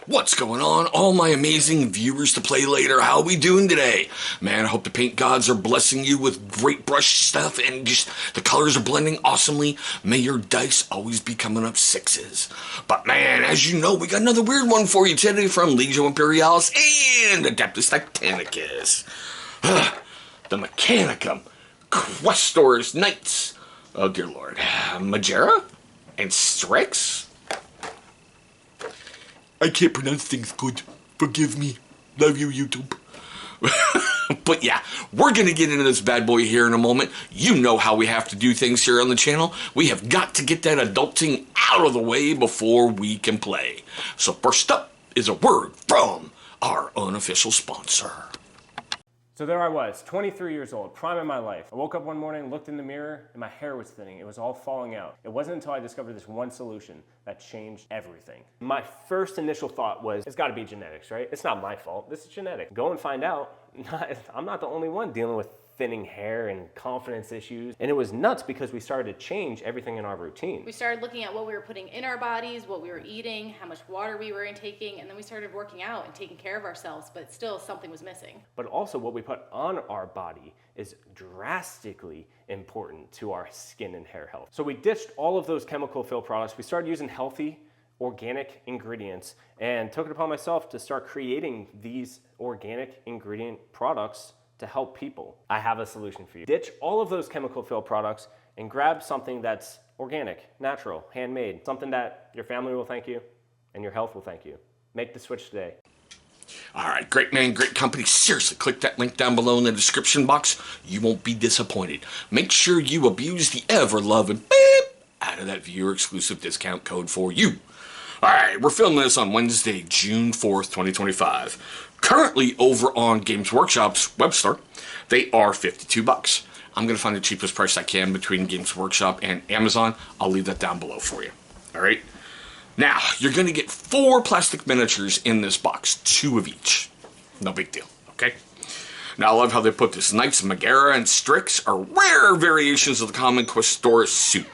What's going on, all my amazing viewers to play later? How we doing today? Man, I hope the paint gods are blessing you with great brush stuff and just the colors are blending awesomely. May your dice always be coming up sixes. But man, as you know, we got another weird one for you today from Legio Imperialis and Adeptus Titanicus. The Mechanicum Questoris Knights. Oh dear lord. Magaera and Styrix? I can't pronounce things good. Forgive me. Love you, YouTube. But yeah, we're going to get into this bad boy here in a moment. You know how we have to do things here on the channel. We have got to get that adulting out of the way before we can play. So first up is a word from our unofficial sponsor. So there I was, 23 years old, prime of my life. I woke up one morning, looked in the mirror, and my hair was thinning. It was all falling out. It wasn't until I discovered this one solution that changed everything. My first initial thought was, it's gotta be genetics, right? It's not my fault, this is genetic. Go and find out. I'm not the only one dealing with thinning hair and confidence issues. And it was nuts because we started to change everything in our routine. We started looking at what we were putting in our bodies, what we were eating, how much water we were intaking, and then we started working out and taking care of ourselves, but still something was missing. But also what we put on our body is drastically important to our skin and hair health. So we ditched all of those chemical filled products. We started using healthy, organic ingredients and took it upon myself to start creating these organic ingredient products to help people. I have a solution for you. Ditch all of those chemical filled products and grab something that's organic, natural, handmade, something that your family will thank you and your health will thank you. Make the switch today. All right, great man, great company. Seriously, click that link down below in the description box. You won't be disappointed. Make sure you abuse the ever-loving beep out of that viewer-exclusive discount code for you. All right, we're filming this on Wednesday, June 4th, 2025. Currently over on Games Workshop's web store, they are $52. I'm going to find the cheapest price I can between Games Workshop and Amazon. I'll leave that down below for you. All right. Now, you're going to get 4 plastic miniatures in this box, 2 of each. No big deal, okay? Now, I love how they put this. Knights Magaera and Styrix are rare variations of the common Questoris suit.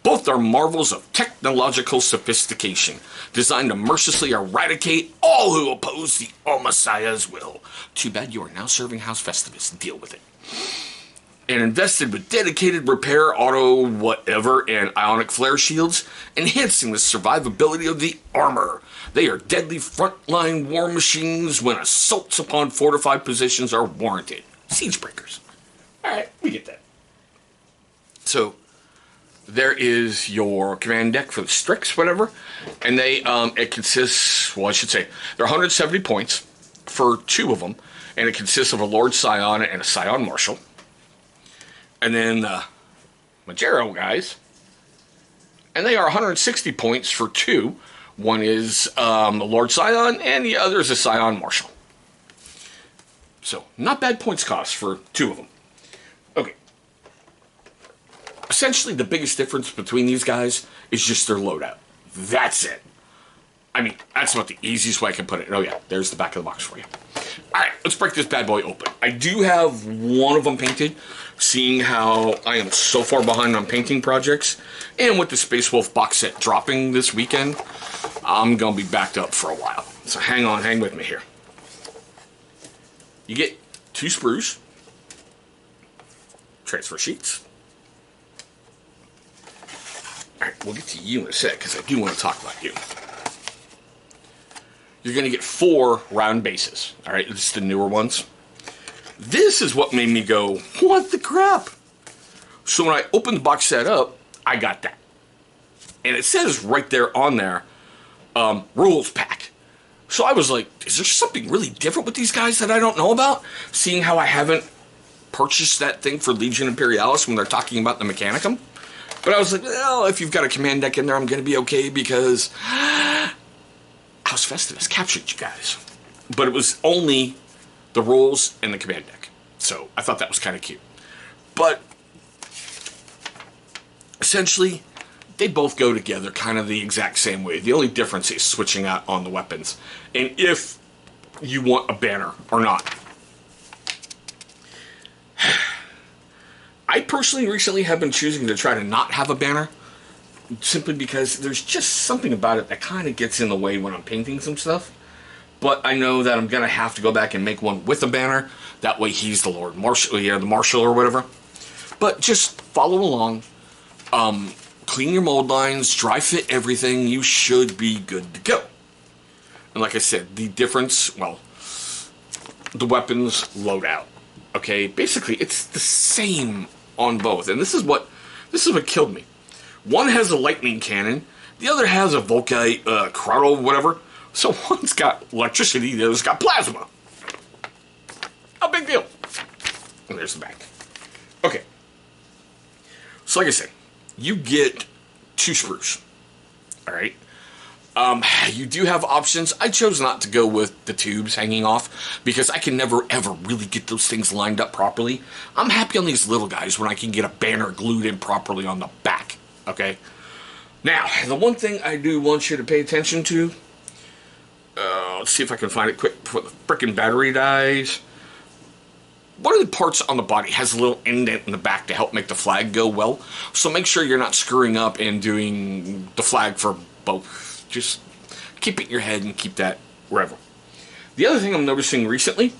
Both are marvels of technological sophistication, designed to mercilessly eradicate all who oppose the Messiah's will. Too bad you are now serving House Festivus. Deal with it. And invested with dedicated repair, auto, whatever, and ionic flare shields, enhancing the survivability of the armor. They are deadly frontline war machines when assaults upon fortified positions are warranted. Siege breakers. Alright, we get that. So, there is your command deck for the Styrix, whatever, and they, it consists, well, I should say, there are 170 points for 2 of them, and it consists of a Lord Scion and a Scion Marshal. And then the Magaera guys, and they are 160 points for 2. One is the Lord Scion, and the other is a Scion Marshal. So, not bad points cost for 2 of them. Okay. Essentially, the biggest difference between these guys is just their loadout. That's it. I mean, that's about the easiest way I can put it. Oh yeah, there's the back of the box for you. Alright, let's break this bad boy open. I do have one of them painted, seeing how I am so far behind on painting projects. And with the Space Wolf box set dropping this weekend, I'm going to be backed up for a while. So hang with me here. You get 2 sprues, transfer sheets. Alright, we'll get to you in a sec, because I do want to talk about you. You're going to get 4 round bases. Alright, this is the newer ones. This is what made me go, what the crap? So when I opened the box set up, I got that. And it says right there on there, rules pack. So I was like, is there something really different with these guys that I don't know about? Seeing how I haven't purchased that thing for Legion Imperialis when they're talking about the Mechanicum. But I was like, well, if you've got a command deck in there, I'm going to be okay because House Festivus captured you guys. But it was only the rules and the command deck. So I thought that was kind of cute. But essentially, they both go together kind of the exact same way. The only difference is switching out on the weapons. And if you want a banner or not. I personally recently have been choosing to try to not have a banner. simply because there's just something about it that kind of gets in the way when I'm painting some stuff. But I know that I'm going to have to go back and make one with a banner. That way he's the Lord Marshal, the Marshal or whatever. But just follow along. Clean your mold lines, dry fit everything. You should be good to go. And like I said, the difference, well, the weapons loadout. Okay, basically it's the same on both. And this is what killed me. One has a lightning cannon, the other has a Volkite, Crowdo, whatever. So one's got electricity, the other's got plasma. A big deal. And there's the back. Okay. So like I say, you get 2 sprues. Alright. You do have options. I chose not to go with the tubes hanging off because I can never ever really get those things lined up properly. I'm happy on these little guys when I can get a banner glued in properly on the back. Okay? Now, the one thing I do want you to pay attention to, let's see if I can find it quick before the frickin' battery dies. One of the parts on the body has a little indent in the back to help make the flag go well. So make sure you're not screwing up and doing the flag for both. Just keep it in your head and keep that wherever. The other thing I'm noticing recently,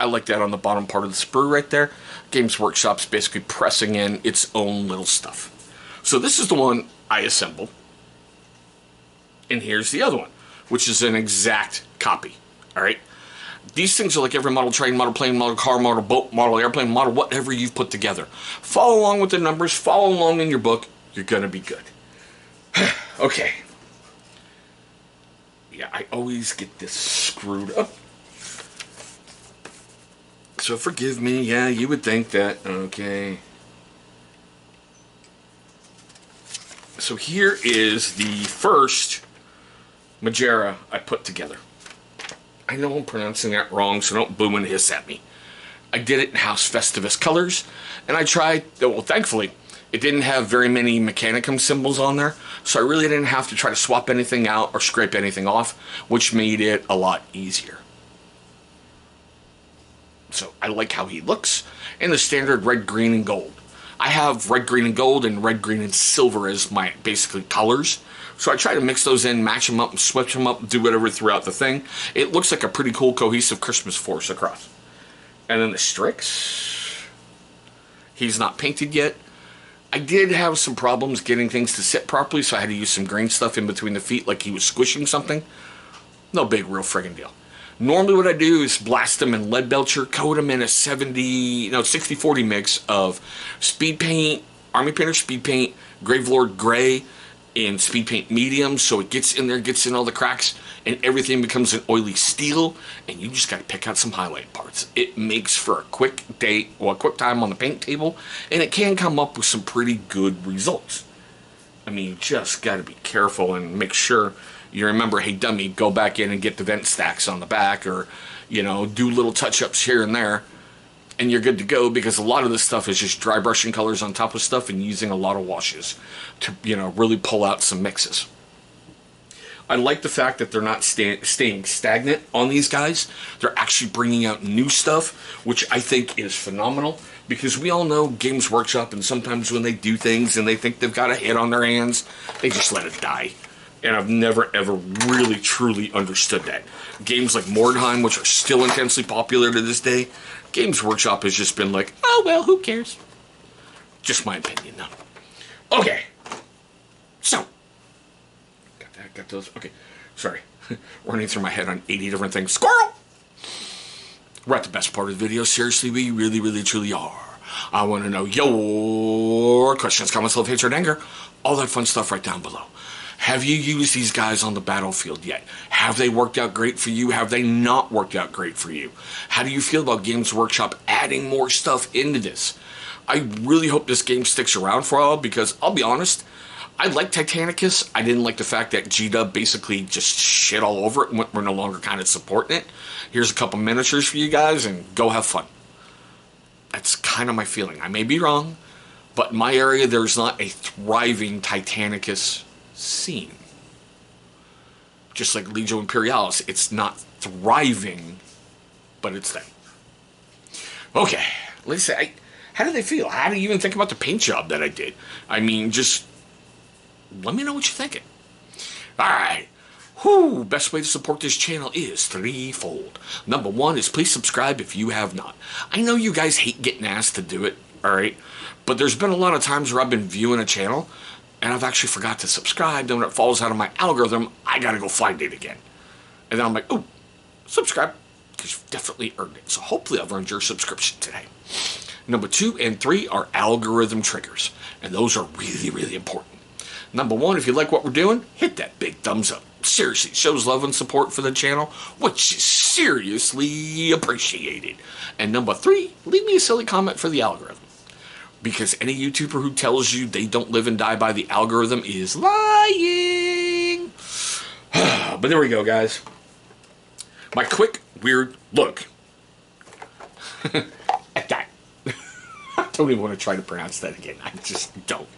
I like that on the bottom part of the sprue right there. Games Workshop's basically pressing in its own little stuff. So this is the one I assembled. And here's the other one, which is an exact copy. Alright? These things are like every model train, model plane, model car, model boat, model airplane, model whatever you've put together. Follow along with the numbers, follow along in your book, you're gonna be good. Okay. Yeah, I always get this screwed up. So forgive me, yeah, you would think that, okay. So here is the first Magaera I put together. I know I'm pronouncing that wrong, so don't boom and hiss at me. I did it in House Festivus colors, and I tried, well, thankfully, it didn't have very many Mechanicum symbols on there, so I really didn't have to try to swap anything out or scrape anything off, which made it a lot easier. So I like how he looks in the standard red, green, and gold. I have red, green, and gold and red, green, and silver as my basically colors. So I try to mix those in, match them up, and switch them up, do whatever throughout the thing. It looks like a pretty cool cohesive Christmas force across. And then the Styrix, he's not painted yet. I did have some problems getting things to sit properly, so I had to use some green stuff in between the feet like he was squishing something. No big real friggin' deal. Normally what I do is blast them in lead belcher, coat them in a 60-40 mix of speed paint, Army Painter speed paint, Gravelord gray, and speed paint medium, so it gets in there, gets in all the cracks, and everything becomes an oily steel, and you just gotta pick out some highlight parts. It makes for a quick day, well, a quick time on the paint table, and it can come up with some pretty good results. I mean, you just gotta be careful and make sure you remember, hey dummy, go back in and get the vent stacks on the back, or, you know, do little touch-ups here and there, and you're good to go, because a lot of this stuff is just dry brushing colors on top of stuff and using a lot of washes to, you know, really pull out some mixes. I like the fact that they're not staying stagnant on these guys. They're actually bringing out new stuff, which I think is phenomenal, because we all know Games Workshop, and sometimes when they do things and they think they've got a hit on their hands, they just let it die. And I've never ever really truly understood that. Games like Mordheim, which are still intensely popular to this day, Games Workshop has just been like, oh well, who cares? Just my opinion though. Okay. So. Got that, got those. Okay. Sorry. Running through my head on 80 different things. Squirrel! We're at the best part of the video. Seriously, we really, really, truly are. I want to know your questions, comments, love, hatred, anger, all that fun stuff right down below. Have you used these guys on the battlefield yet? Have they worked out great for you? Have they not worked out great for you? How do you feel about Games Workshop adding more stuff into this? I really hope this game sticks around for a while, because I'll be honest, I like Titanicus. I didn't like the fact that G-Dub basically just shit all over it and we're no longer kind of supporting it. Here's a couple miniatures for you guys and go have fun. That's kind of my feeling. I may be wrong, but in my area there's not a thriving Titanicus scene. Just like Legio Imperialis, it's not thriving, but it's there. Okay, let's say, how do they feel? How do you even think about the paint job that I did? I mean, just let me know what you're thinking. All right. Whew, best way to support this channel is threefold. Number one is please subscribe if you have not. I know you guys hate getting asked to do it, all right? But there's been a lot of times where I've been viewing a channel and I've actually forgot to subscribe. Then when it falls out of my algorithm, I gotta go find it again. And then I'm like, oh, subscribe, because you've definitely earned it. So hopefully I've earned your subscription today. Number 2 and 3 are algorithm triggers, and those are really, really important. Number 1, if you like what we're doing, hit that big thumbs up. Seriously, it shows love and support for the channel, which is seriously appreciated. And number 3, leave me a silly comment for the algorithm. Because any YouTuber who tells you they don't live and die by the algorithm is lying. But there we go, guys. My quick, weird look at that. I don't even want to try to pronounce that again. I just don't.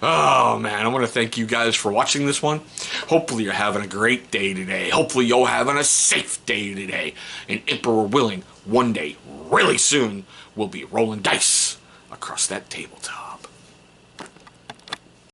Oh, man. I want to thank you guys for watching this one. Hopefully you're having a great day today. Hopefully you're having a safe day today. And Emperor willing, one day, really soon, we'll be rolling dice across that tabletop.